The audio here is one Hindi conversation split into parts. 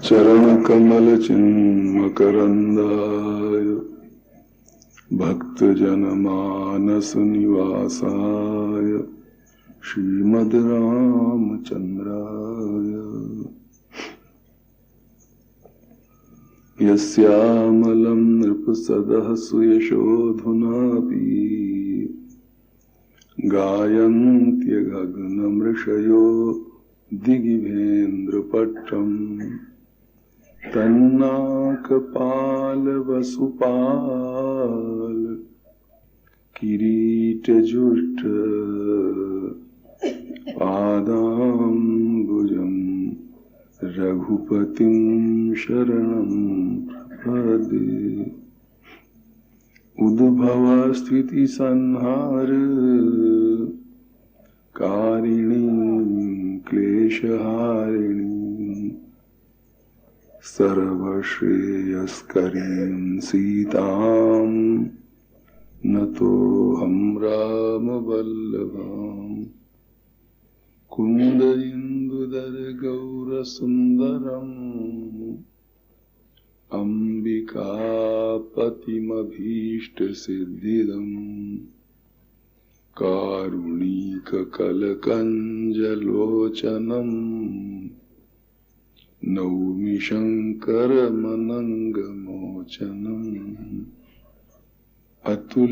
चरण कमल चिन्मकरन्दाय भक्तजन मानस निवासाय श्रीमद् रामचन्द्राय यस्यामलं नृपसदः सुयशोधुनापि गायन्त्यगगनमृषयो दिगिभेन्द्रपट्टम् तन्नाकपालवसुपाल किरीटजुष्ट पादाम्बुजम् रघुपतिं शरणं प्रपद्ये। उद्भवस्थितिसंहार कारिणीं क्लेशहारिणीं सर्वश्रेयस्करीं सीतां नतोऽहं रामवल्लभाम्। कुन्द इन्दुदर गौरसुन्दरम् अम्बिकापतिमभीष्टसिद्धिदम् कारुणिककलकञ्जलोचनम् नौमि शङ्करमनङ्गमोचनम्। अतुलितबलधामम्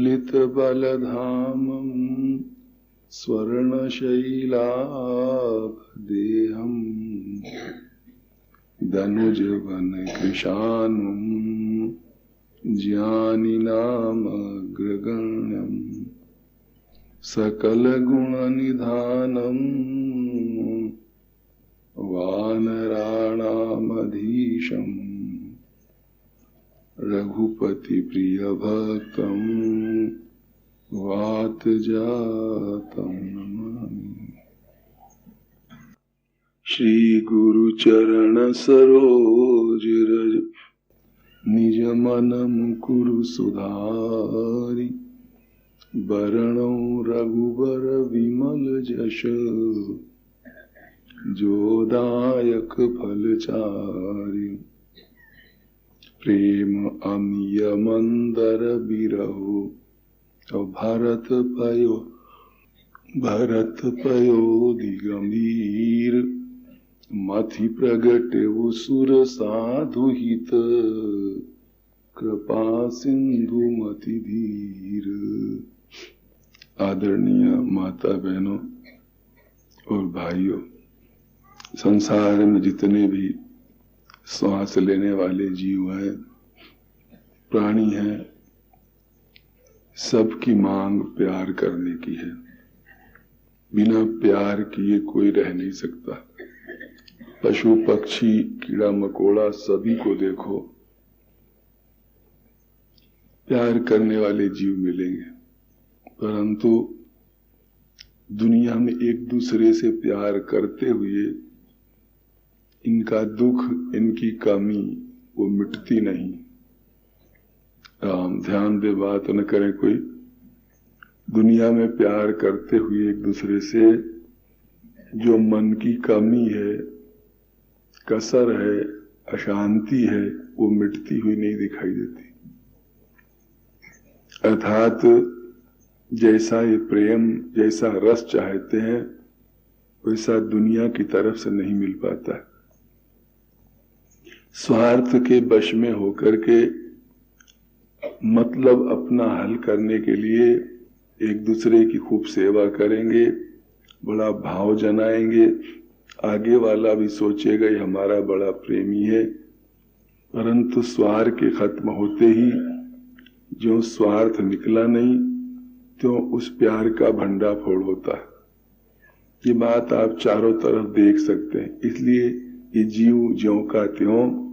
स्वर्णशैलाभदेहम् दनुजवनकृशानुम् ज्ञानिनामग्रगण्यम् सकलगुणनिधानम् वानराणामधीशम् रघुपतिप्रियभक्तम् वातजातं नमामि। श्री गुरुचरण सरोज रज निज मन मुकुरु सुधारि बरणौ रघुबर विमल जश जोदायक फलचारि। प्रेम अमिय मंदर बिरहो भरत पयोधि गंभीर मथि प्रगटेउ सुर साधु हित कृपा सिंधु मति धीर। आदरणीय माता बहनों और भाइयों, संसार में जितने भी श्वास लेने वाले जीव हैं, प्राणी हैं, सबकी मांग प्यार करने की है। बिना प्यार किए कोई रह नहीं सकता। पशु पक्षी कीड़ा मकोड़ा सभी को देखो, प्यार करने वाले जीव मिलेंगे, परंतु दुनिया में एक दूसरे से प्यार करते हुए इनका दुख, इनकी कमी वो मिटती नहीं। ध्यान दे, बात न करें कोई। दुनिया में प्यार करते हुए एक दूसरे से जो मन की कमी है, कसर है, अशांति है, वो मिटती हुई नहीं दिखाई देती। अर्थात जैसा ये प्रेम, जैसा रस चाहते हैं, वैसा दुनिया की तरफ से नहीं मिल पाता। स्वार्थ के वश में होकर के मतलब अपना हल करने के लिए एक दूसरे की खूब सेवा करेंगे, बड़ा भाव जनाएंगे, आगे वाला भी सोचेगा ये हमारा बड़ा प्रेमी है, परंतु स्वार्थ के खत्म होते ही जो स्वार्थ निकला नहीं, तो उस प्यार का भंडाफोड़ होता है। ये बात आप चारों तरफ देख सकते हैं। इसलिए ये जीव ज्यों का त्यों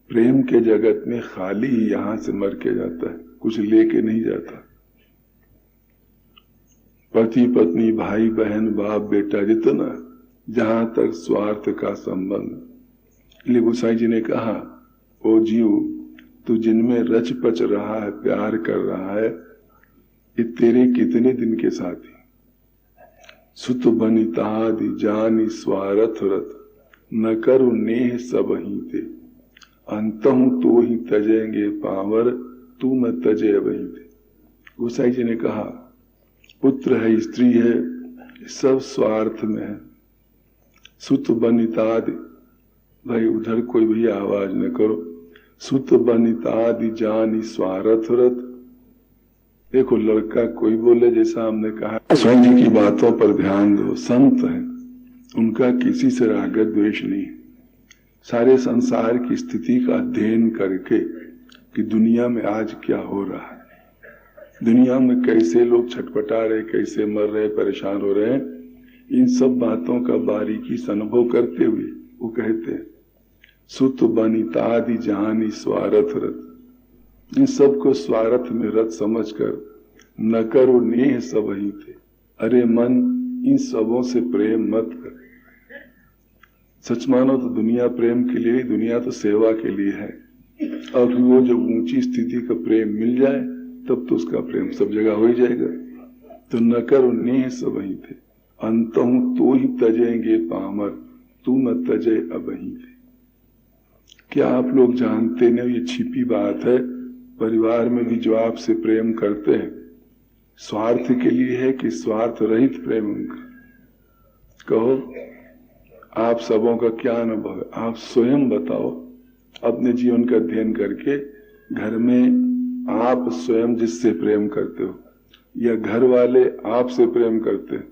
प्रेम के जगत में खाली ही यहां से मर के जाता है, कुछ लेके नहीं जाता। पति पत्नी, भाई बहन, बाप बेटा, जितना जहां तक स्वार्थ का संबंध। इसलिए गोसाई जी ने कहा, ओ जीव, तू जिनमें रच पच रहा है, प्यार कर रहा है, ये तेरे कितने दिन के साथी। सुत बनितादि जानी स्वार्थ रथ न करु नेह सब ही थे, अंतहु तो ही तजेंगे पावर, तू न तजे वही थे। गोसाई जी ने कहा पुत्र है, स्त्री है, सब स्वार्थ में है। सुत बनितादि, भाई उधर कोई भी आवाज न करो। सुत बनितादि जानी स्वार्थ रत। देखो लड़का कोई बोले, जैसा हमने कहा, स्वामी जी की बातों पर ध्यान दो। संत है, उनका किसी से राग द्वेष नहीं। सारे संसार की स्थिति का अध्ययन करके कि दुनिया में आज क्या हो रहा है, दुनिया में कैसे लोग छटपटा रहे, कैसे मर रहे, परेशान हो रहे हैं, इन सब बातों का बारीकी से अनुभव करते हुए वो कहते हैं सुत बनितादि जानी स्वार्थ रत। इन सब को स्वार्थ में रत समझकर न करो नेह सब ही थे। अरे मन, इन सबों से प्रेम मत कर। सच मानो तो दुनिया प्रेम के लिए, दुनिया तो सेवा के लिए है। और वो जब ऊंची स्थिति का प्रेम मिल जाए तब तो उसका प्रेम सब जगह हो ही जाएगा। तो न करो नेह सब ही थे, अंतहु तो ही तजेंगे पामर, तू न तजे अब ही थे। क्या आप लोग जानते नहीं, ये छिपी बात है, परिवार में भी जो आपसे प्रेम करते हैं स्वार्थ के लिए है कि स्वार्थ रहित प्रेम उनका? कहो, आप सबों का क्या अनुभव है? आप स्वयं बताओ, अपने जीवन का अध्ययन करके। घर में आप स्वयं जिससे प्रेम करते हो या घर वाले आपसे प्रेम करते हैं,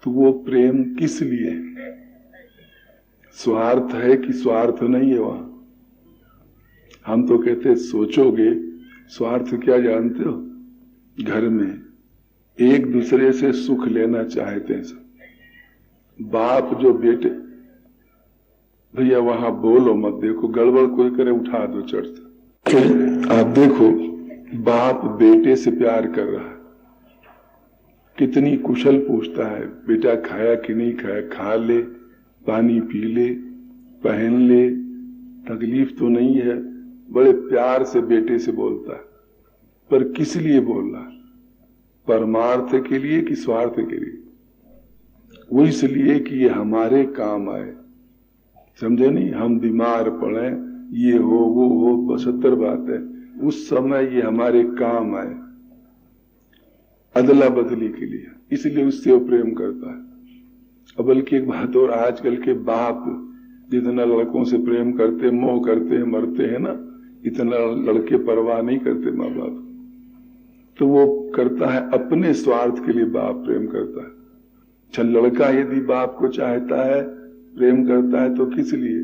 तो वो प्रेम किस लिए? स्वार्थ है कि स्वार्थ नहीं है? वहां हम तो कहते सोचोगे, स्वार्थ क्या जानते हो? घर में एक दूसरे से सुख लेना चाहते हैं सब। बाप जो बेटे, भैया वहां बोलो मत, देखो गड़बड़ कोई करे उठा दो चढ़ से। आप देखो बाप बेटे से प्यार कर रहा है, कितनी कुशल पूछता है, बेटा खाया कि नहीं खाया, खा ले, पानी पी ले, पहन ले, तकलीफ तो नहीं है। बड़े प्यार से बेटे से बोलता है। पर किस लिए बोल रहा है? परमार्थ के लिए कि स्वार्थ के लिए? वो इसलिए कि ये हमारे काम आए। समझे नहीं? हम बीमार पड़े, ये हो वो हो, 75 बात है, उस समय ये हमारे काम आए, अदला बदली के लिए, इसलिए उससे वो प्रेम करता है। अब बल्कि एक बात और, आजकल के बाप जितना लड़कों से प्रेम करते, मोह करते हैं, मरते हैं ना, इतना लड़के परवाह नहीं करते माँ बाप। तो वो करता है अपने स्वार्थ के लिए, बाप प्रेम करता है। अच्छा, लड़का यदि बाप को चाहता है, प्रेम करता है, तो किस लिए?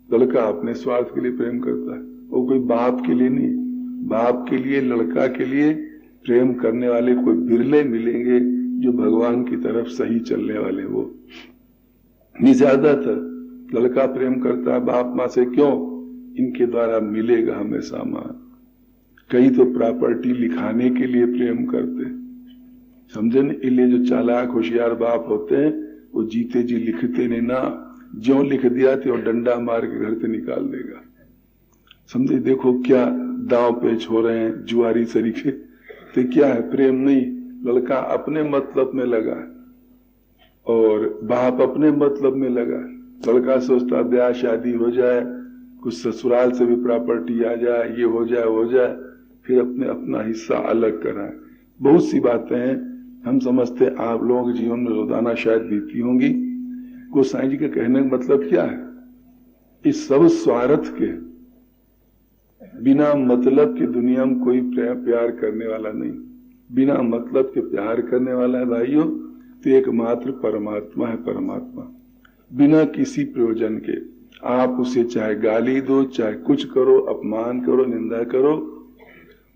लड़का अपने स्वार्थ के लिए प्रेम करता है, वो कोई बाप के लिए नहीं। बाप के लिए, लड़का के लिए प्रेम करने वाले कोई बिरले मिलेंगे जो भगवान की तरफ सही चलने वाले। वो नहीं, ज्यादातर लड़का प्रेम करता है बाप माँ से, क्यों? इनके द्वारा मिलेगा हमें सामान। कई तो प्रॉपर्टी लिखाने के लिए प्रेम करते, समझे न? इसलिए जो चालाक होशियार बाप होते हैं वो जीते जी लिखते नहीं ना, जो लिख दिया तो डंडा मार के घर से निकाल देगा। समझे? देखो क्या दांव पेच हो रहे हैं जुआरी तरीके। तो क्या है? प्रेम नहीं, लड़का अपने मतलब में लगा है और बाप अपने मतलब में लगा है। लड़का सोचता ब्याह शादी हो जाए, कुछ ससुराल से भी प्रॉपर्टी आ जाए, ये हो जाए हो जाए, फिर अपने अपना हिस्सा अलग कराए। बहुत सी बातें हैं, हम समझते हैं आप लोगों के जीवन में रोजाना शायद बीती होंगी। गोसाई जी के कहने का मतलब क्या है? इस सब स्वार्थ के, बिना मतलब के दुनिया में कोई प्यार करने वाला नहीं। बिना मतलब के प्यार करने वाला है भाइयों तो एकमात्र परमात्मा है। परमात्मा बिना किसी प्रयोजन के, आप उसे चाहे गाली दो, चाहे कुछ करो, अपमान करो, निंदा करो,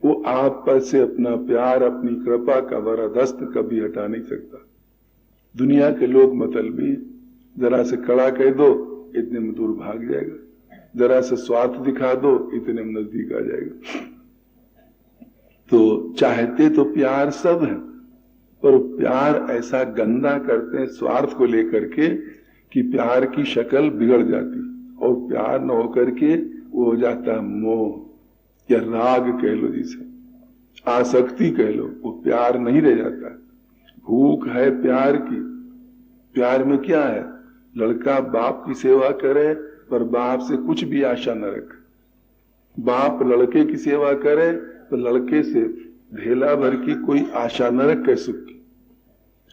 वो आप पर से अपना प्यार, अपनी कृपा का वरदस्त कभी हटा नहीं सकता। दुनिया के लोग मतलबी, जरा से कड़ा कह दो इतने में दूर भाग जाएगा, जरा से स्वार्थ दिखा दो इतने में नजदीक आ जाएगा। तो चाहते तो प्यार सब है, पर प्यार ऐसा गंदा करते हैं स्वार्थ को लेकर के कि प्यार की शक्ल बिगड़ जाती, और प्यार न होकर के वो हो जाता है मोह या राग कह लो, जिसे आसक्ति कह लो। वो प्यार नहीं रह जाता। भूख है प्यार की। प्यार में क्या है? लड़का बाप की सेवा करे पर बाप से कुछ भी आशा न रखे। बाप लड़के की सेवा करे तो लड़के से ढेला भर की कोई आशा न रखे सुख की।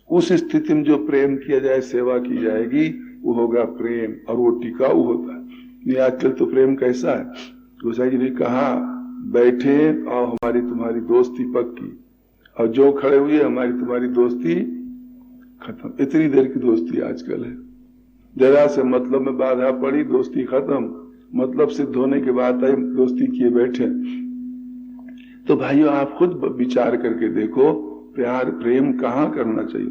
उस स्थिति में जो प्रेम किया जाए, सेवा की जाएगी, वो होगा प्रेम, और वो टिकाऊ होता है। नहीं आजकल तो प्रेम कैसा है, गोसाई जी ने कहा बैठे और हमारी तुम्हारी दोस्ती पक्की, और जो खड़े हुए हमारी तुम्हारी दोस्ती खत्म। इतनी देर की दोस्ती आजकल है, जरा से मतलब में बाधा पड़ी दोस्ती खत्म, मतलब सिद्ध होने के बाद आई दोस्ती किए बैठे। तो भाइयों आप खुद विचार करके देखो, प्यार प्रेम कहाँ करना चाहिए,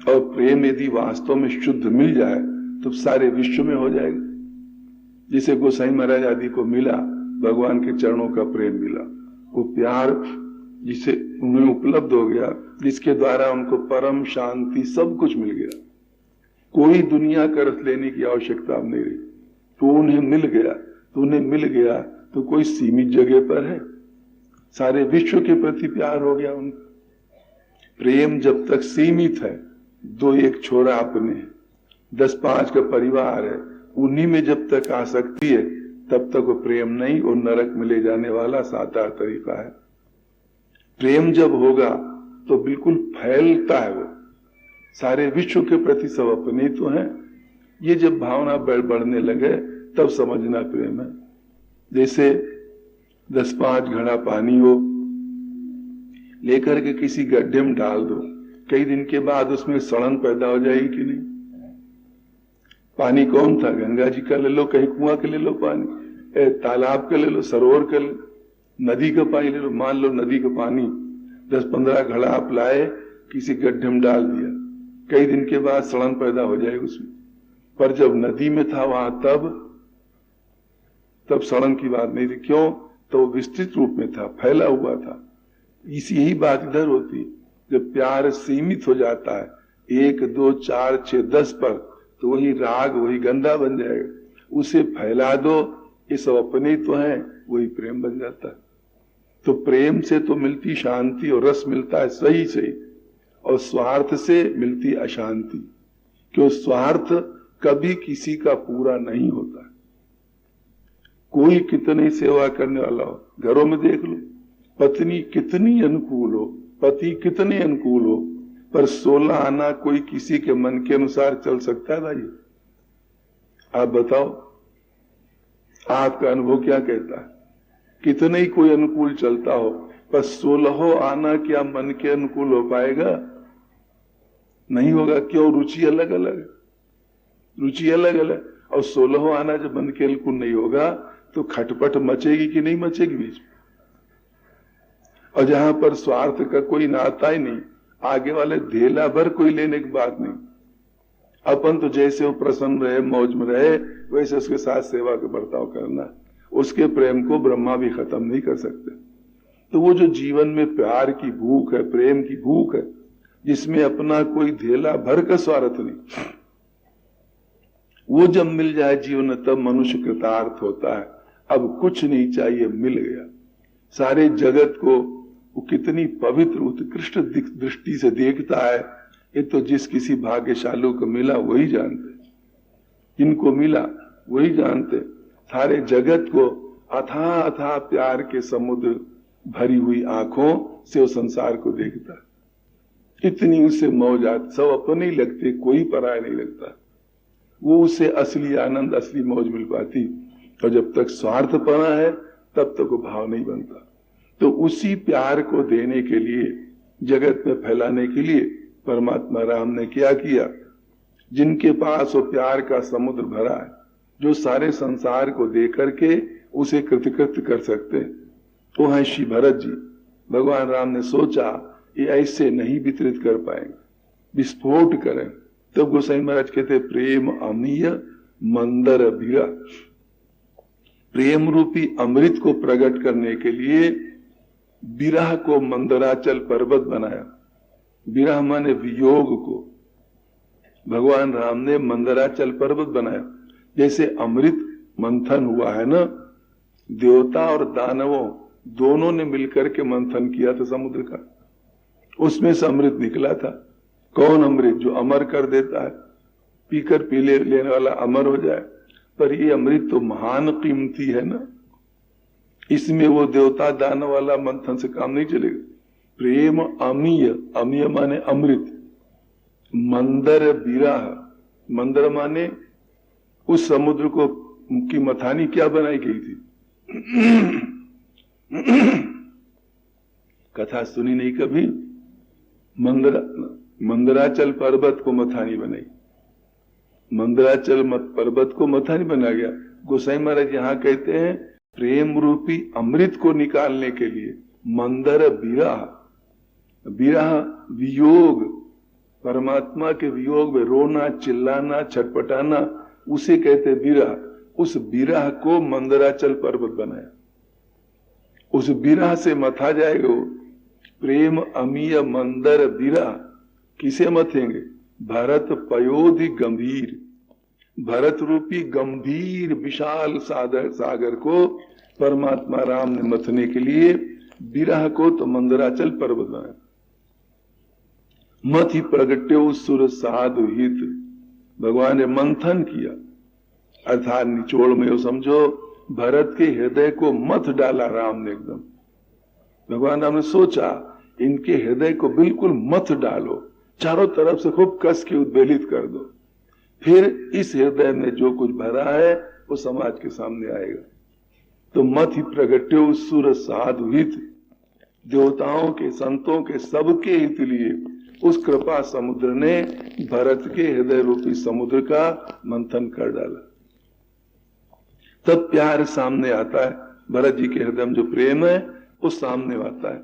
और प्रेम यदि वास्तव में शुद्ध मिल जाए तो सारे विश्व में हो जाएगा। जिसे गोसाई महाराज आदि को मिला, भगवान के चरणों का प्रेम मिला, वो प्यार जिसे उन्हें उपलब्ध हो गया, जिसके द्वारा उनको परम शांति सब कुछ मिल गया, कोई दुनिया का रस लेने की आवश्यकता अब नहीं रही। तो उन्हें मिल गया, तो उन्हें मिल गया तो कोई सीमित जगह पर है, सारे विश्व के प्रति प्यार हो गया उनको। प्रेम जब तक सीमित है, दो एक छोरा अपने, 10-5 का परिवार है, उन्हीं में जब तक आसक्ति है तब तक वो प्रेम नहीं, और नरक में ले जाने वाला 7-8 तरीका है। प्रेम जब होगा तो बिल्कुल फैलता है, वो सारे विश्व के प्रति सब अपने तो हैं। ये जब भावना बढ़ने लगे तब समझना प्रेम है। जैसे 10-5 घड़ा पानी हो, लेकर के किसी गड्ढे में डाल दो, कई दिन के बाद उसमें सड़न पैदा हो जाएगी कि नहीं। पानी कौन था, गंगा जी का ले लो, कहीं कुआं का ले लो पानी, तालाब का ले लो, सरोवर का ले, नदी का पानी ले लो। मान लो नदी का पानी 10-15 घड़ा आप लाए, किसी गड्ढे में डाल दिया, कई दिन के बाद सड़न पैदा हो जाएगी उसमें। पर जब नदी में था वहां तब सड़न की बात नहीं थी। क्यों? तो विस्तृत रूप में था, फैला हुआ था। यही बात इधर होती, जब प्यार सीमित हो जाता है 1, 2, 4, 6, 10 पर, तो वही राग, वही गंदा बन जाएगा। उसे फैला दो, ये सब अपने तो है, वही प्रेम बन जाता है। तो प्रेम से तो मिलती शांति और रस मिलता है सही सही, और स्वार्थ से मिलती अशांति। क्यों? स्वार्थ कभी किसी का पूरा नहीं होता। कोई कितनी सेवा करने वाला हो, घरों में देख लो, पत्नी कितनी अनुकूल हो, पति कितने अनुकूल हो, पर 16 आना कोई किसी के मन के अनुसार चल सकता है भाई? आप बताओ, आपका अनुभव क्या कहता है? कितने ही कोई अनुकूल चलता हो, पर 16 आना क्या मन के अनुकूल हो पाएगा? नहीं होगा। क्यों? रुचि अलग अलग, रुचि अलग अलग, और 16 आना जब मन के अनुकूल नहीं होगा तो खटपट मचेगी कि नहीं मचेगी बीच में। और जहां पर स्वार्थ का कोई नाता ही नहीं, आगे वाले धेला भर कोई लेने की बात नहीं, अपन तो जैसे वो प्रसन्न रहे, मौज में रहे, वैसे उसके साथ सेवा का बर्ताव करना। उसके प्रेम को ब्रह्मा भी खत्म नहीं कर सकते। तो वो जो जीवन में प्यार की भूख है, प्रेम की भूख है, जिसमें अपना कोई धेला भर का स्वार्थ नहीं, वो जब मिल जाए जीवन में, तब मनुष्य कृतार्थ होता है। अब कुछ नहीं चाहिए, मिल गया। सारे जगत को वो कितनी पवित्र उत्कृष्ट दृष्टि से देखता है, ये तो जिस किसी भाग्यशाली को मिला वही जानते, जिनको मिला वही जानते। सारे जगत को अथाह अथाह प्यार के समुद्र भरी हुई आंखों से वो संसार को देखता है। इतनी उसे मौज आती, सब अपने ही लगते, कोई पराया नहीं लगता। वो उसे असली आनंद, असली मौज मिल पाती। और जब तक स्वार्थपना है तब तक वो भाव नहीं बनता। तो उसी प्यार को देने के लिए, जगत में फैलाने के लिए परमात्मा राम ने क्या किया? जिनके पास वो प्यार का समुद्र भरा है, जो सारे संसार को दे करके उसे कृतकृत्य कर सकते, वो है श्री भरत जी। भगवान राम ने सोचा ये ऐसे नहीं वितरित कर पाएंगे, विस्फोट करें। तो गोसाई महाराज कहते प्रेम अमीय मंदर बिरा, प्रेम रूपी अमृत को प्रकट करने के लिए विरह को मंदराचल पर्वत बनाया। विरह माने वियोग को भगवान राम ने मंदराचल पर्वत बनाया। जैसे अमृत मंथन हुआ है ना, देवता और दानवों दोनों ने मिलकर के मंथन किया था समुद्र का, उसमें से अमृत निकला था। कौन अमृत? जो अमर कर देता है। पीकर पी लेने वाला अमर हो जाए, पर ये अमृत तो महान कीमती है ना, इसमें वो देवता दानव वाला मंथन से काम नहीं चलेगा। प्रेम अमीय, अमीय माने अमृत, मंदर विरह, मंदर माने उस समुद्र को की मथानी क्या बनाई गई थी? कथा सुनी नहीं कभी? मंदराचल पर्वत को मथानी बनाई, मंदराचल पर्वत को मथानी बना गया। गोसाई महाराज यहाँ कहते हैं प्रेम रूपी अमृत को निकालने के लिए मंदर विरह, विरह वियोग, परमात्मा के वियोग में रोना चिल्लाना छटपटाना, उसे कहते विरह। उस विरह को मंदराचल पर्वत बनाया, उस विरह से मथा जाएगा वो। प्रेम अमीय मंदर विरह किसे मथेंगे? भरत पयोधि गंभीर, भरत रूपी गंभीर विशाल सागर को परमात्मा राम ने मथने के लिए विरह को तो मंदराचल पर्वत बनाया। मथ ही प्रगट्यो सुर साधु हित, भगवान ने मंथन किया, अर्थात निचोड़ में वो समझो भरत के हृदय को मथ डाला राम ने एकदम। भगवान राम ने सोचा इनके हृदय को बिल्कुल मथ डालो, चारों तरफ से खूब कस के उद्वेलित कर दो, फिर इस हृदय में जो कुछ भरा है वो समाज के सामने आएगा। तो मथ ही प्रगट्यो सुर साधु हित, देवताओं के संतों के सबके हित लिए उस कृपा समुद्र ने भरत के हृदय रूपी समुद्र का मंथन कर डाला। तब प्यार सामने आता है, भरत जी के हृदय में जो प्रेम है वो सामने आता है।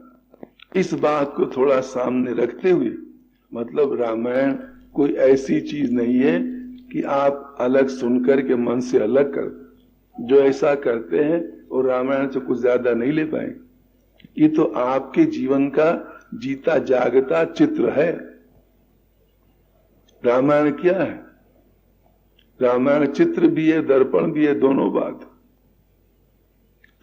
इस बात को थोड़ा सामने रखते हुए, मतलब रामायण कोई ऐसी चीज नहीं है कि आप अलग सुनकर के मन से अलग कर दो। जो ऐसा करते हैं वो रामायण से कुछ ज्यादा नहीं ले पाएंगे। ये तो आपके जीवन का जीता जागता चित्र है। रामायण क्या है? रामायण चित्र भी है, दर्पण भी है, दोनों बात।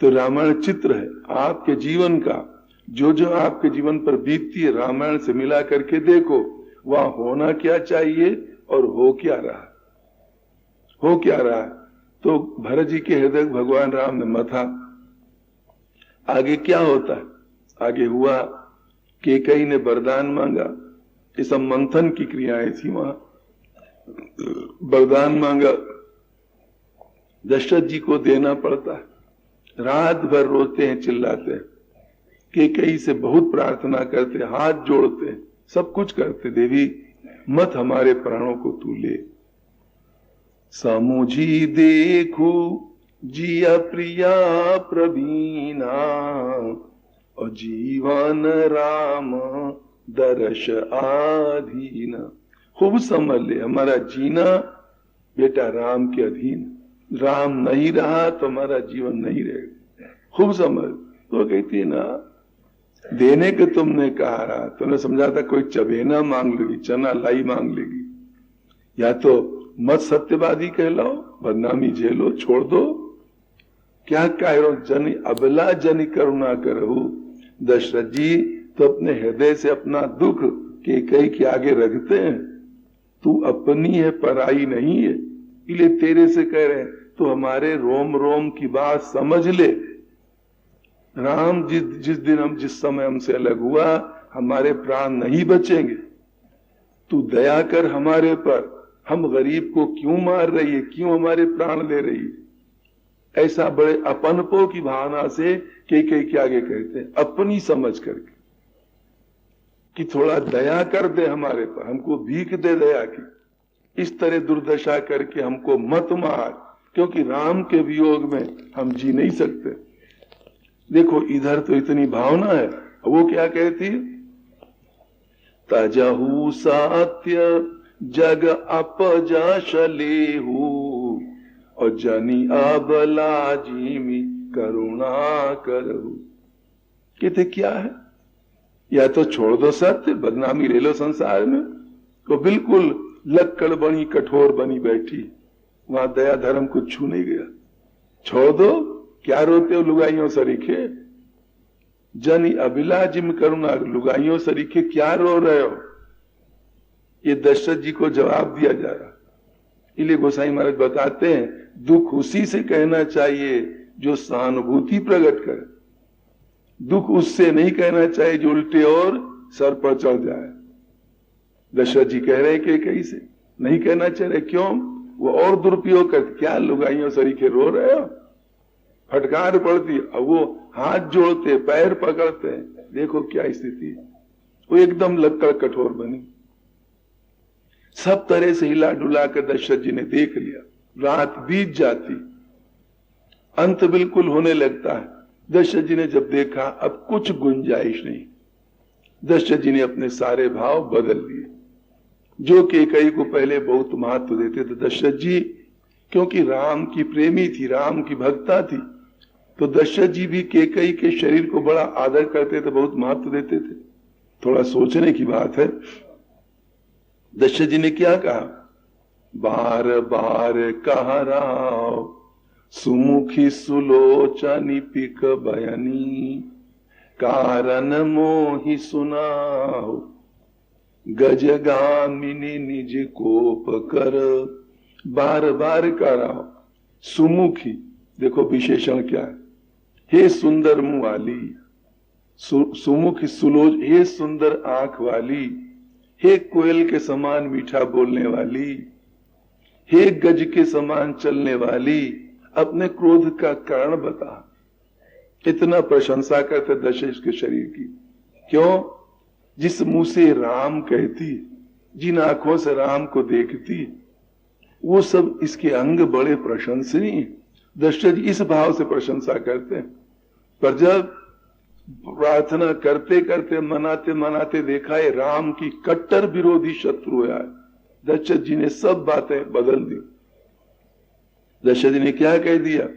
तो रामायण चित्र है आपके जीवन का, जो जो आपके जीवन पर बीतती है रामायण से मिला करके देखो, वहां होना क्या चाहिए और हो क्या रहा, हो क्या रहा। तो भरत जी के हृदय भगवान राम ने मथा। आगे क्या होता है? आगे हुआ कैकेयी ने वरदान मांगा, ये सब मंथन की क्रियाएं थी वहां। वरदान मांगा, दशरथ जी को देना पड़ता है, रात भर रोते हैं चिल्लाते हैं, कैकेयी से बहुत प्रार्थना करते, हाथ जोड़ते, सब कुछ करते, देवी मत हमारे प्राणों को तू ले। समुझी देखू जिया प्रिया प्रवीणा, और जीवन राम दर्श आधीन। खूब समझ ले, हमारा जीना बेटा राम के अधीन, राम नहीं रहा तो हमारा जीवन नहीं रहेगा। खूब समझ। तो कहती है ना, देने के तुमने कहा, तुमने समझा था कोई चबेना मांग लेगी, चना लाई मांग लेगी, या तो मत सत्यवादी कहलाओ, बदनामी झेलो, छोड़ दो। क्या कह जन अबला जन करुणा करहु। दशरथ जी तो अपने हृदय से अपना दुख कैकेयी के आगे रखते हैं। तू अपनी है, पराई नहीं है, इसलिए तेरे से कह रहे हैं तो हमारे रोम रोम की बात समझ ले। राम जिस दिन जिस समय हमसे अलग हुआ, हमारे प्राण नहीं बचेंगे। तू दया कर हमारे पर, हम गरीब को क्यों मार रही है, क्यों हमारे प्राण ले रही है। ऐसा बड़े अपनपो की भावना से कैकेयी के आगे कहते हैं, अपनी समझ करके कि थोड़ा दया कर दे हमारे पर, हमको भीख दे दया की, इस तरह दुर्दशा करके हमको मत मार, क्योंकि राम के वियोग में हम जी नहीं सकते। देखो इधर तो इतनी भावना है, वो क्या कहती है? तजहु सत्य जग अपजश लेहु, और जनी अबला जीमी करुणा करहु। कहते क्या है? या तो छोड़ दो सत्य, बदनामी ले लो संसार में, तो बिल्कुल लक्कड़ बनी कठोर बनी बैठी, वहां दया धर्म को छू नहीं गया। छोड़ दो, क्या रोते हो लुगाइयों सरीखे। जनी अबिला जिम करुणा, लुगाइयों सरीखे क्या रो रहे हो। ये दशरथ जी को जवाब दिया जा रहा। इसलिए गोसाई महाराज बताते हैं दुख उसी से कहना चाहिए जो सहानुभूति प्रकट करे, दुख उससे नहीं कहना चाहिए जो उल्टे और सर पर चढ़ जाए। दशरथ जी कह रहे कि कहीं से नहीं कहना चाहिए, क्यों? वो और दुरुपयोग करते, क्या लुगाइयों सरीखे रो रहे हो, फटकार पड़ती, अब वो हाथ जोड़ते पैर पकड़ते हैं, देखो क्या स्थिति, वो एकदम लक्कड़ कठोर बनी। सब तरह से हिला डुला कर दशरथ जी ने देख लिया, रात बीत जाती, अंत बिल्कुल होने लगता है। दशरथ जी ने जब देखा अब कुछ गुंजाइश नहीं, दशरथ जी ने अपने सारे भाव बदल लिए। जो कैकेयी को पहले बहुत महत्व देते थे दशरथ जी, क्योंकि राम की प्रेमी थी, राम की भक्ता थी, तो दशरथ जी भी कैकेयी के शरीर को बड़ा आदर करते थे, बहुत महत्व देते थे। थोड़ा सोचने की बात है, दशरथ जी ने क्या कहा, बार बार कहा राव सुमुखी सुलोचनी पिक बयनी, कारण मोहि सुनाओ गजगामिनी निज कोप कर। बार बार कहा सुमुखी, देखो विशेषण क्या है, हे सुंदर मुंह वाली, सुमुखी सुलोच, हे सुंदर आंख वाली, हे कोयल के समान मीठा बोलने वाली, हे गज के समान चलने वाली, अपने क्रोध का कारण बता। इतना प्रशंसा करते दशरथ के शरीर की, क्यों? जिस मुंह से राम कहती, जिन आंखों से राम को देखती, वो सब इसके अंग बड़े प्रशंसनीय। दशरथ जी इस भाव से प्रशंसा करते हैं, पर जब प्रार्थना करते करते मनाते मनाते देखा है राम की कट्टर विरोधी शत्रु है, दशरथ जी ने सब बातें बदल दी। दशरथ जी ने क्या कह दिया,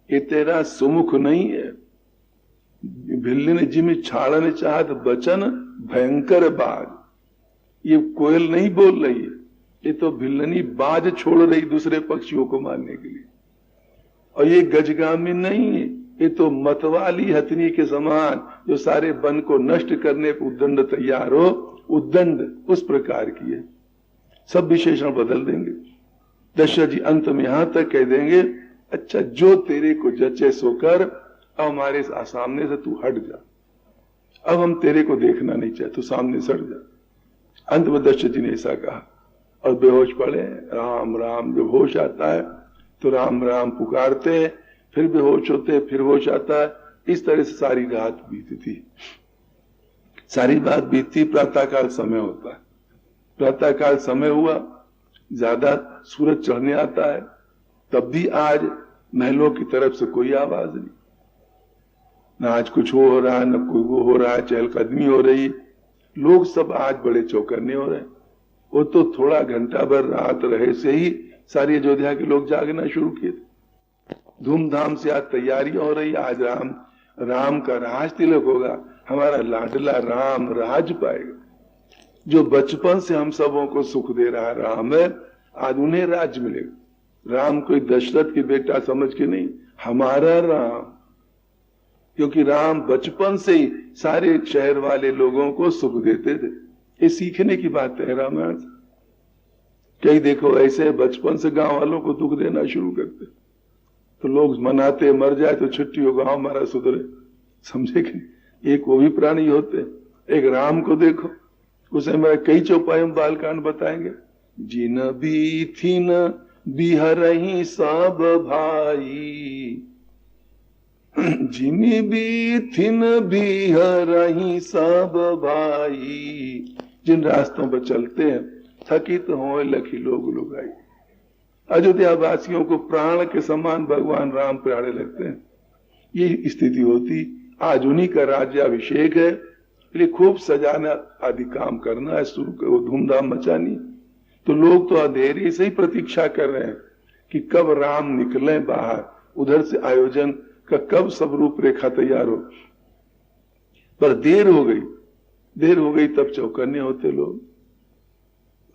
ये तेरा सुमुख नहीं है, भिल्ली ने जिम छाड़ने चाहत बचन भयंकर बाज, ये कोयल नहीं बोल रही है, ये तो भिल्लनी बाज छोड़ रही दूसरे पक्षियों को मारने के लिए, और ये गजगामी नहीं है, ये तो मतवाली हथनी के समान जो सारे वन को नष्ट करने पर उद्दंड तैयार हो, उद्दंड उस प्रकार की है। सब विशेषण बदल देंगे। दशरथ जी अंत में यहां तक कह देंगे, अच्छा जो तेरे को जचे सो कर, अब हमारे सामने से तू हट जा, अब हम तेरे को देखना नहीं चाहते, तू सामने से हट जा। अंत में दशरथ जी ने ऐसा कहा और बेहोश पड़े। राम राम, जब होश आता है तो राम राम पुकारते हैं, फिर बेहोश होते, फिर होश आता है। इस तरह से सारी रात बीतती, सारी बात बीतती। प्रातःकाल समय होता है, प्रातःकाल समय हुआ, ज्यादा सूरज चढ़ने आता है, तब भी आज महलों की तरफ से कोई आवाज नहीं, न आज कुछ हो रहा है, न कोई वो हो रहा है, चहलकदमी हो रही। लोग सब आज बड़े चौकन्ने हो रहे हैं। वो तो थोड़ा घंटा भर रात रहे से ही सारी अयोध्या के लोग जागना शुरू किए थे। धूमधाम से आज तैयारियां हो रही, आज राम का राज तिलक होगा, हमारा लाडला राम राज पाएगा। जो बचपन से हम सबों को सुख दे रहा राम है, आज उन्हें राज मिलेगा। राम कोई दशरथ के बेटा समझ के नहीं, हमारा राम, क्योंकि राम बचपन से ही सारे शहर वाले लोगों को सुख देते थे। ये सीखने की बात है रामायण से। कई देखो ऐसे बचपन से गांव वालों को दुख देना शुरू करते, तो लोग मनाते मर जाए तो छुट्टी हो, गांव हमारा सुधरे, समझे कि एक वो भी प्राणी होते। एक राम को देखो, उसे हमारे कई चौपाई में बालकांड बताएंगे। जिन भी थीन बिहरही सब भाई, जिन भी थिन बिहरही सब भाई, जिन रास्तों पर चलते हैं थकित हो लखी लोग लुगाई। अयोध्या वासियों को प्राण के समान भगवान राम प्यारे लगते हैं। ये स्थिति होती। आज उन्हीं का राज्याभिषेक है, इसलिए खूब सजाना आदि काम करना है, शुरू करो धूमधाम मचानी। तो लोग तो अंधेरे से ही प्रतीक्षा कर रहे हैं कि कब राम निकले बाहर, उधर से आयोजन का कब सब रूपरेखा तैयार हो। पर देर हो गई तब चौकन्ने होते लोग।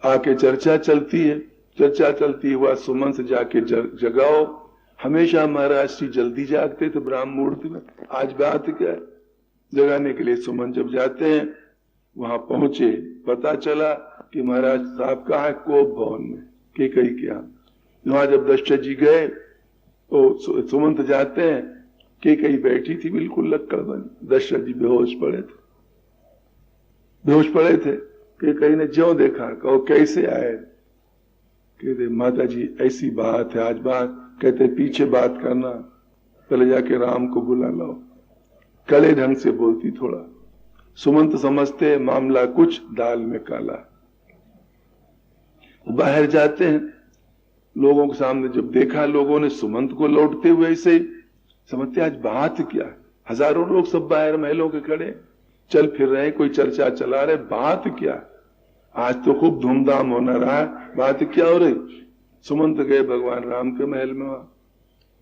आके चर्चा चलती है, चर्चा चलती हुआ सुमन से जाके जगाओ। हमेशा महाराज श्री जल्दी जागते थे ब्राह्म मुहूर्त में, आज बात क्या है, जगाने के लिए सुमन जब जाते हैं, वहां पहुंचे, पता चला कि महाराज साहब कहाँ है, कोप भवन में, कैकेयी के यहाँ। वहां जब दशरथ जी गए तो सुमंत जाते हैं, कई बैठी थी बिल्कुल लक्कड़ बनी, दशरथ जी बेहोश पड़े थे। कई ने ज्यों देखा, कहो कैसे आए? कहते माता जी ऐसी बात है आज बात। कहते पीछे बात करना, पहले जाके राम को बुला लो। कड़े ढंग से बोलती थोड़ा। सुमंत समझते मामला कुछ दाल में काला। बाहर जाते हैं, लोगों के सामने जब देखा लोगों ने सुमंत को लौटते हुए ऐसे ही, समझते आज बात क्या है। हजारों लोग सब बाहर महलों के खड़े चल फिर रहे, कोई चर्चा चला रहे, बात क्या है? आज तो खूब धूमधाम होना रहा है, बात क्या हो रही? सुमंत गए भगवान राम के महल में।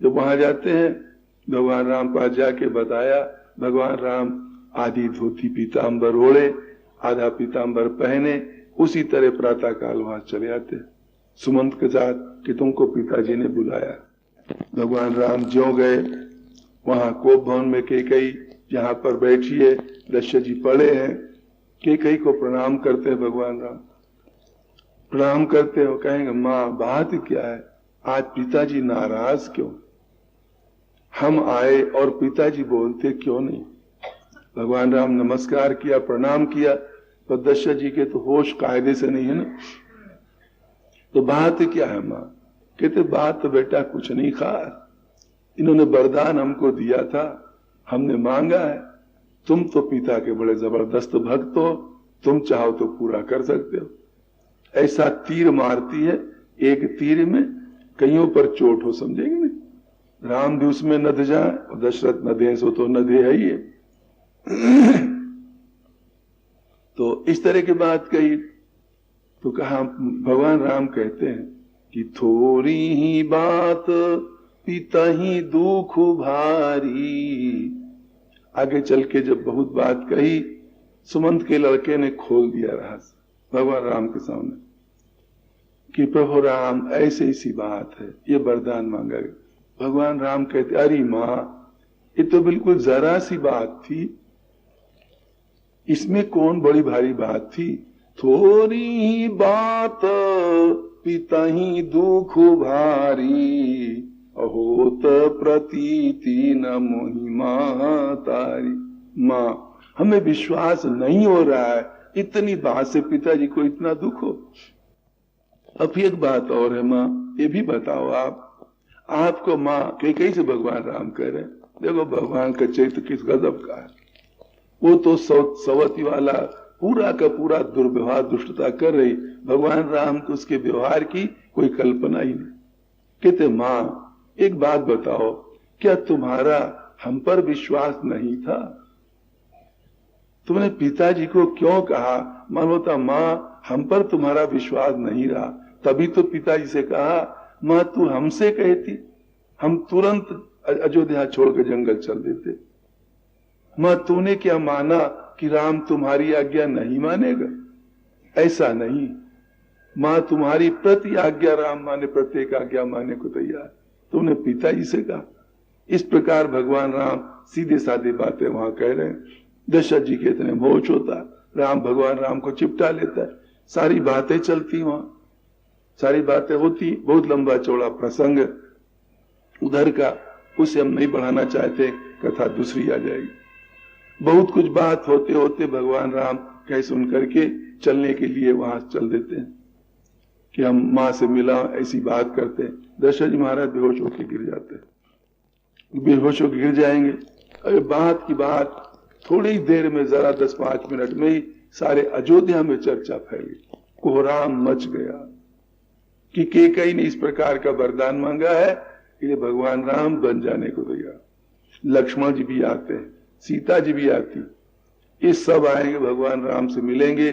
जब वहां जाते हैं, भगवान राम पास जाके बताया, भगवान राम आधी धोती पीताम्बर ओढ़े, आधा पीताम्बर पहने, उसी तरह प्रातः काल वहां चले आते सुमंत के साथ कि तुमको पिताजी ने बुलाया। भगवान राम ज्यों गए वहां कोप भवन में कई जहां पर बैठी है, दशरथ जी पड़े हैं, कई को प्रणाम करते हैं। भगवान राम प्रणाम करते हो, कहेंगे माँ बात क्या है, आज पिताजी नाराज क्यों? हम आए और पिताजी बोलते क्यों नहीं? भगवान राम नमस्कार किया, प्रणाम किया, तो दशरथ जी के तो होश कायदे से नहीं है ना। तो बात क्या है माँ? कहते बात तो बेटा कुछ नहीं, खास इन्होंने वरदान हमको दिया था, हमने मांगा है। तुम तो पिता के बड़े जबरदस्त भक्त हो, तुम चाहो तो पूरा कर सकते हो। ऐसा तीर मारती है, एक तीर में कईयों पर चोट हो, समझेंगे नहीं? राम भी उसमें नद जाए और दशरथ नदे सो तो नदे है ही है। तो इस तरह की बात कही तो कहा, भगवान राम कहते हैं कि थोड़ी ही बात पिता ही दुख भारी। आगे चल के जब बहुत बात कही, सुमंत के लड़के ने खोल दिया रहस्य भगवान राम के सामने कि प्रभु राम ऐसे ऐसी बात है, ये वरदान मांगा गया। भगवान राम कहते अरे माँ ये तो बिल्कुल जरा सी बात थी, इसमें कौन बड़ी भारी बात थी? थोड़ी ही बात पिता ही दुख भारी, अहोत प्रतीति न महिमा तारी। माँ हमें विश्वास नहीं हो रहा है, इतनी बात से पिताजी को इतना दुख हो। अब एक बात और है माँ, ये भी बताओ आपको माँ कई से भगवान राम कह रहे हैं, देखो भगवान का चरित्र किस गजब का है। वो तो सवती वाला पूरा का पूरा दुर्व्यवहार दुष्टता कर रही, भगवान राम को उसके व्यवहार की कोई कल्पना ही नहीं। कहते माँ एक बात बताओ, क्या तुम्हारा हम पर विश्वास नहीं था? तुमने पिताजी को क्यों कहा? मानो था माँ हम पर तुम्हारा विश्वास नहीं रहा, तभी तो पिताजी से कहा माँ तू हमसे कहती, हम तुरंत अयोध्या छोड़कर जंगल चल देते। माँ तूने क्या माना कि राम तुम्हारी आज्ञा नहीं मानेगा? ऐसा नहीं माँ, तुम्हारी प्रति आज्ञा राम माने, प्रत्येक आज्ञा माने को तैयार। तुमने पिताजी से कहा। इस प्रकार भगवान राम सीधे साधे बातें वहां कह रहे हैं। दशरथ जी के इतने मोच होता, राम भगवान राम को चिपटा लेता है, सारी बातें चलती वहां, सारी बातें होती, बहुत लंबा चौड़ा प्रसंग उधर का, उसे हम नहीं बढ़ाना चाहते, कथा दूसरी आ जाएगी। बहुत कुछ बात होते होते भगवान राम कह सुन करके चलने के लिए वहां चल देते हैं कि हम मां से मिला, ऐसी बात करते हैं। दशरथ जी महाराज बेहोश होकर गिर जाते हैं, बेहोश होकर गिर जाएंगे। अरे बात की बात थोड़ी देर में, जरा 10-5 मिनट में ही सारे अयोध्या में चर्चा फैल गई, कोहराम मच गया कि केकई ने इस प्रकार का वरदान मांगा है, ये भगवान राम बन जाने को तैयार। लक्ष्मण जी भी आते हैं, सीता जी भी आती, ये सब आएंगे, भगवान राम से मिलेंगे,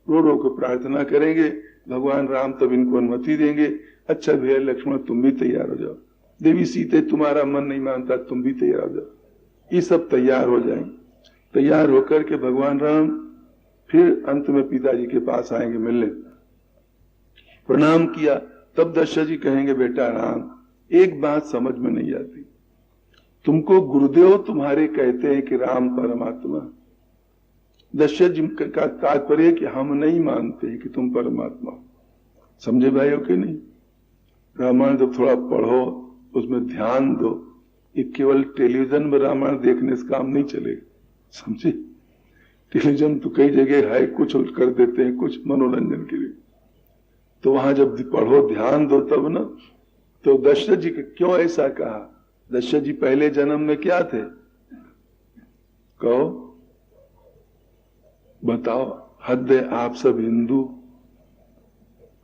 रो रो को प्रार्थना करेंगे, भगवान राम तब इनको अनुमति देंगे। अच्छा भैया लक्ष्मण तुम भी तैयार हो जाओ, देवी सीते तुम्हारा मन नहीं मानता, तुम भी तैयार हो जाओ। ये सब तैयार हो जाएंगे। तैयार होकर के भगवान राम फिर अंत में पिताजी के पास आएंगे मिलने। प्रणाम किया, तब दशरथ जी कहेंगे बेटा राम एक बात समझ में नहीं आती, तुमको गुरुदेव तुम्हारे कहते हैं कि राम परमात्मा। दशरथ जी का तात्पर्य कि हम नहीं मानते कि तुम परमात्मा। समझे भाइयों के नहीं? रामायण जब थोड़ा पढ़ो, उसमें ध्यान दो। ये केवल टेलीविजन में रामायण देखने से काम नहीं चलेगा, समझे? टेलीविजन तो कई जगह है, कुछ कर देते हैं, कुछ मनोरंजन के लिए। तो वहां जब पढ़ो, ध्यान दो तब ना। तो दशरथ जी क्यों ऐसा कहा? दशरथ जी पहले जन्म में क्या थे? कहो, बताओ। हद है, आप सब हिंदू।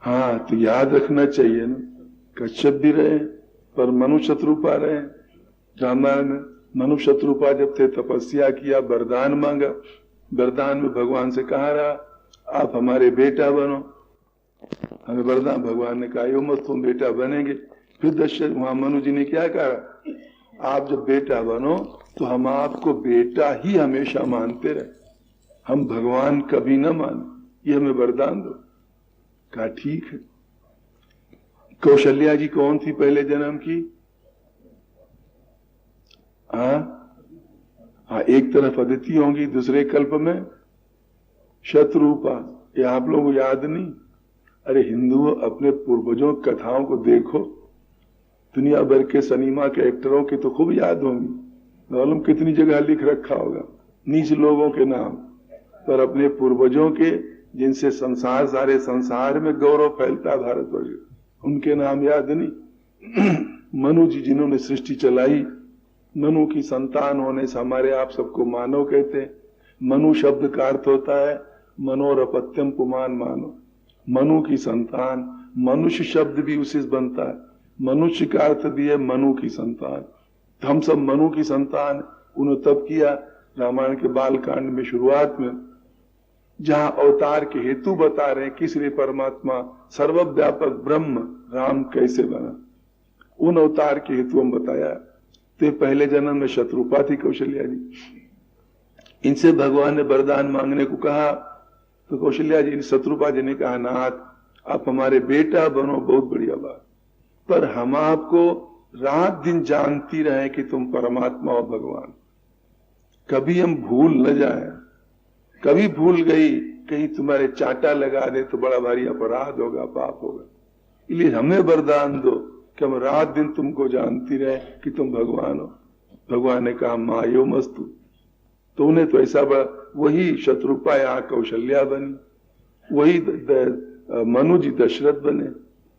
हाँ, तो याद रखना चाहिए ना, कश्यप भी रहे पर मनु शत्रुपा रहे। रामायण में मनु शत्रुपा जब थे, तपस्या किया, वरदान मांगा। वरदान में भगवान से कहा रहा, आप हमारे बेटा बनो। हमें वरदान, भगवान ने कहा यो मत, तुम बेटा बनेंगे। फिर दशरथ, वहां मनु जी ने क्या कहा? आप जब बेटा बनो तो हम आपको बेटा ही हमेशा मानते रहे, हम भगवान कभी न माने, ये हमें वरदान दो। कहा ठीक है। कौशल्या जी कौन थी पहले जन्म की? हाँ, एक तरफ अदिति होंगी, दूसरे कल्प में शत्रुपा। ये आप लोगों को याद नहीं? अरे हिंदू अपने पूर्वजों कथाओं को देखो, दुनिया भर के सिनेमा के एक्टरों की तो खूब याद होंगी, मालूम कितनी जगह लिख रखा होगा नीच लोगों के नाम, पर अपने पूर्वजों के जिनसे संसार, सारे संसार में गौरव फैलता है भारतवर्ष, उनके नाम याद नहीं? मनु जी जिन्होंने सृष्टि चलाई, मनु की संतान होने से हमारे आप सबको मानव कहते हैं। मनु शब्द का अर्थ होता है मनोरपत्यम पुमान मानो, मनु की संतान। मनुष्य शब्द भी उसी से बनता है, मनुष्य का अर्थ भी है मनु की संतान। तो हम सब मनु की संतान। उन्होंने तब किया रामायण के बाल कांड में शुरुआत में, जहां अवतार के हेतु बता रहे हैं किस लिए परमात्मा सर्वव्यापक ब्रह्म राम कैसे बना, उन अवतार के हेतु हम बताया। तो पहले जन्म में शत्रुपा थी कौशल्या जी, इनसे भगवान ने वरदान मांगने को कहा। तो कौशल्या जी, शत्रुपा जी ने कहा, नाथ आप हमारे बेटा बनो, बहुत बढ़िया बात, पर हम आपको रात दिन जानती रहे कि तुम परमात्मा और भगवान, कभी हम भूल न जाए। कभी भूल गई कहीं तुम्हारे चाटा लगा दे तो बड़ा भारी अपराध होगा, पाप होगा। इसलिए हमें वरदान दो कि हम रात दिन तुमको जानती रहे कि तुम भगवान हो। भगवान ने कहा मायो मस्तु। तो उन्हें तो ऐसा वही शत्रुपा यहाँ कौशल्या बनी, वही मनु जी दशरथ बने।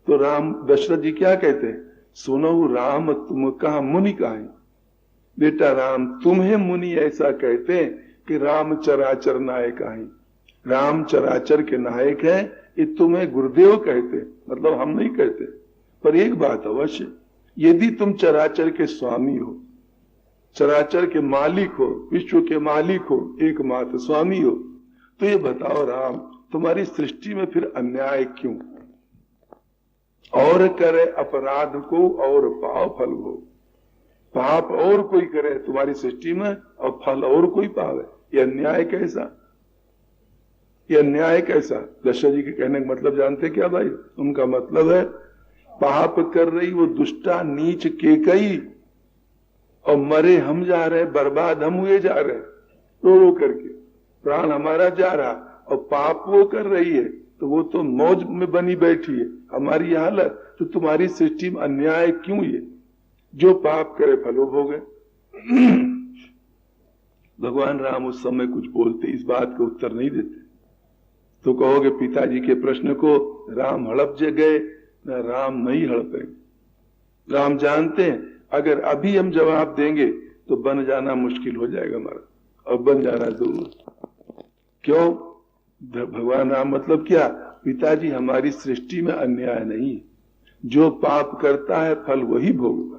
तो राम, दशरथ जी क्या कहते हैं? सुनो राम तुम कहा मुनि कहा। बेटा राम, तुम्हें मुनि ऐसा कहते हैं कि राम चराचर नायक आए, राम चराचर के नायक है, ये तुम्हें गुरुदेव कहते, मतलब हम नहीं कहते। पर एक बात अवश्य, यदि तुम चराचर के स्वामी हो, चराचर के मालिक हो, विश्व के मालिक हो, एकमात्र स्वामी हो, तो ये बताओ राम, तुम्हारी सृष्टि में फिर अन्याय क्यों? और करे अपराध को और पाव फल हो, पाप और कोई करे तुम्हारी सृष्टि में और फल और कोई पावे, ये अन्याय कैसा? ये अन्याय कैसा? दशरथ जी के कहने का मतलब जानते क्या भाई? उनका मतलब है पाप कर रही वो दुष्टा नीच केकई, और मरे हम जा रहे, बर्बाद हम हुए जा रहे, रो रो करके प्राण हमारा जा रहा, और पाप वो कर रही है तो वो तो मौज में बनी बैठी है, हमारी हालत। तो तुम्हारी सृष्टि में अन्याय क्यों? ये जो पाप करे फलो भोगे। भगवान राम उस समय कुछ बोलते, इस बात का उत्तर नहीं देते। तो कहोगे पिताजी के प्रश्न को राम हड़प गए, न राम नहीं हड़पेंगे। राम जानते हैं अगर अभी हम जवाब देंगे तो बन जाना मुश्किल हो जाएगा हमारा, और बन जाना जरूर। क्यों? भगवान राम मतलब क्या? पिताजी हमारी सृष्टि में अन्याय नहीं है, जो पाप करता है फल वही भोगता।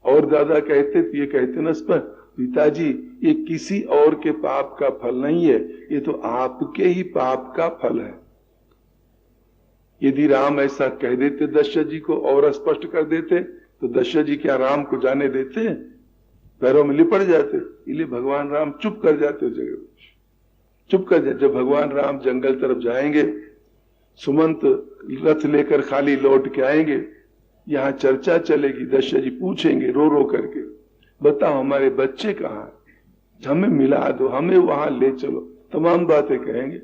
और दादा कहते तो ये कहते न पर पिताजी ये किसी और के पाप का फल नहीं है, ये तो आपके ही पाप का फल है। यदि राम ऐसा कह देते दशरथ जी को और स्पष्ट कर देते तो दशरथ जी क्या राम को जाने देते? पैरों में लिपट जाते। इसलिए भगवान राम चुप कर जाते उस जगह, चुप कर जाते। जब भगवान राम जंगल तरफ जाएंगे, सुमंत रथ लेकर खाली लौट के आएंगे, यहाँ चर्चा चलेगी, दशरथ जी पूछेंगे रो रो करके, बताओ हमारे बच्चे कहाँ हैं, हमें मिला दो, हमें वहां ले चलो, तमाम बातें कहेंगे।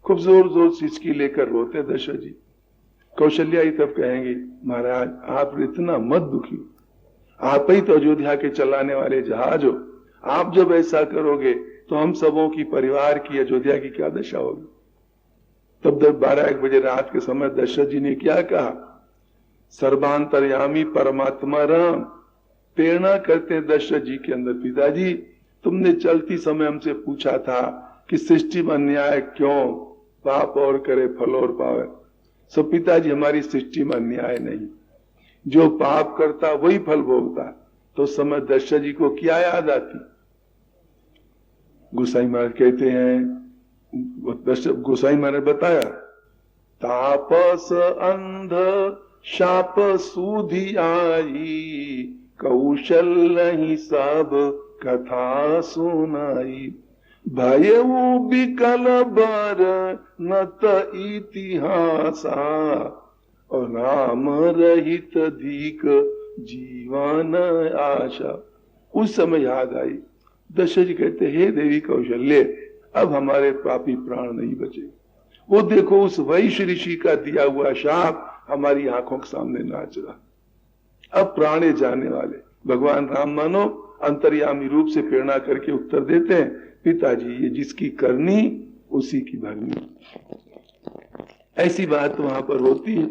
खूब जोर जोर सिसकी लेकर रोते दशरथ जी। कौशल्या ही तब कहेंगी, महाराज आप इतना मत दुखी हो, आप ही तो अयोध्या के चलाने वाले जहाज हो, आप जब ऐसा करोगे तो हम सबों की, परिवार की, अयोध्या की क्या दशा होगी। तब 12-1 बजे रात के समय दशरथ जी ने क्या कहा, सर्वांतर्यामी परमात्मा राम, प्रेरणा करते हैं दशरथ जी के अंदर, पिताजी तुमने चलती समय हमसे पूछा था कि सृष्टि में अन्याय क्यों, पाप और करे फल और पावे। सो पिताजी हमारी सृष्टि में अन्याय नहीं, जो पाप करता वही फल भोगता। तो समय दशरथ जी को क्या याद आती, गोसाई महाराज कहते हैं, गोसाई महाराज बताया, तापस अंध शाप सूधि आई, कौशल सब कथा सुनाई, भयऊ बिकल बर नत इतिहासा, और राम रहित धीक जीवन आशा। उस समय याद आई, दशरथ जी कहते, हे देवी कौशल्य, अब हमारे पापी प्राण नहीं बचे। वो देखो उस वैश्य ऋषि का दिया हुआ शाप हमारी आंखों के सामने नाच रहा, अब प्राणे जाने वाले। भगवान राम मानो अंतर्यामी रूप से प्रेरणा करके उत्तर देते हैं, पिताजी ये जिसकी करनी उसी की भरनी। ऐसी बात वहां पर होती है।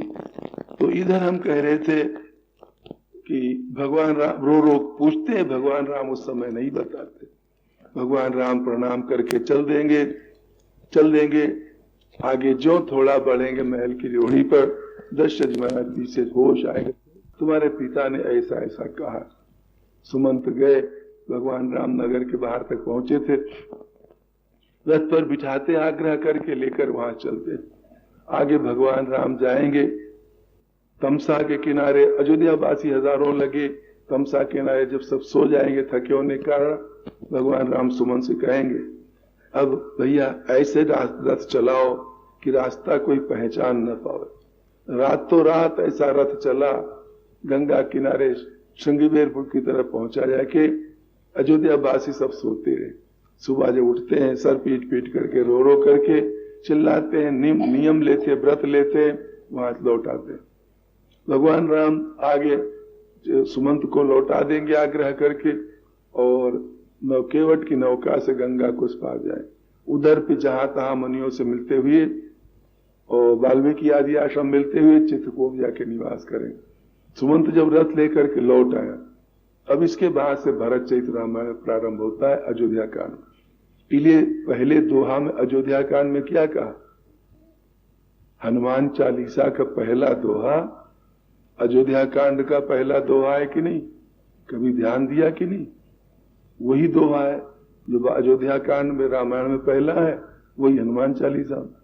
तो इधर हम कह रहे थे कि भगवान राम रो पूछते हैं, भगवान राम उस समय नहीं बताते। भगवान राम प्रणाम करके चल देंगे। आगे जो थोड़ा बढ़ेंगे महल की रोड़ी पर, दशरथ महाराज से होश आएगा, तुम्हारे पिता ने ऐसा ऐसा कहा। सुमंत गए, भगवान राम नगर के बाहर तक पहुंचे थे, रथ पर बिठाते, आग्रह करके लेकर वहां चलते। आगे भगवान राम जाएंगे, तमसा के किनारे अयोध्या वासी हजारों लगे, तमसा के किनारे जब सब सो जाएंगे थके होने के कारण, भगवान राम सुमन से कहेंगे, अब भैया ऐसे रथ चलाओ कि रास्ता कोई पहचान न पावे। रातों रात ऐसा रथ चला, गंगा किनारे श्रृंगीबेरपुर की तरफ पहुंचा जाके अयोध्या वासी सब सोते रहे। सुबह जब उठते हैं, सर पीट पीट करके रो करके चिल्लाते हैं, नियम लेते, व्रत लेते, वहां लौट आते। भगवान राम आगे सुमंत को लौटा देंगे आग्रह करके, और केवट की नौका से गंगा को पार जाए। उधर पे जहां तहां मुनियों से मिलते हुए और वाल्मीकि आदि आश्रम मिलते हुए चित्रकूट जाके निवास करें। सुमंत जब रथ लेकर के लौट आया, अब इसके बाद से भरत चरित रामायण प्रारंभ होता है अयोध्या कांड। इसलिए पहले दोहा में अयोध्या कांड में क्या कहा, हनुमान चालीसा का पहला दोहा अयोध्या कांड का पहला दोहा है कि नहीं, कभी ध्यान दिया कि नहीं? वही दोहा है जो अयोध्या कांड में रामायण में पहला है, वही हनुमान चालीसा में।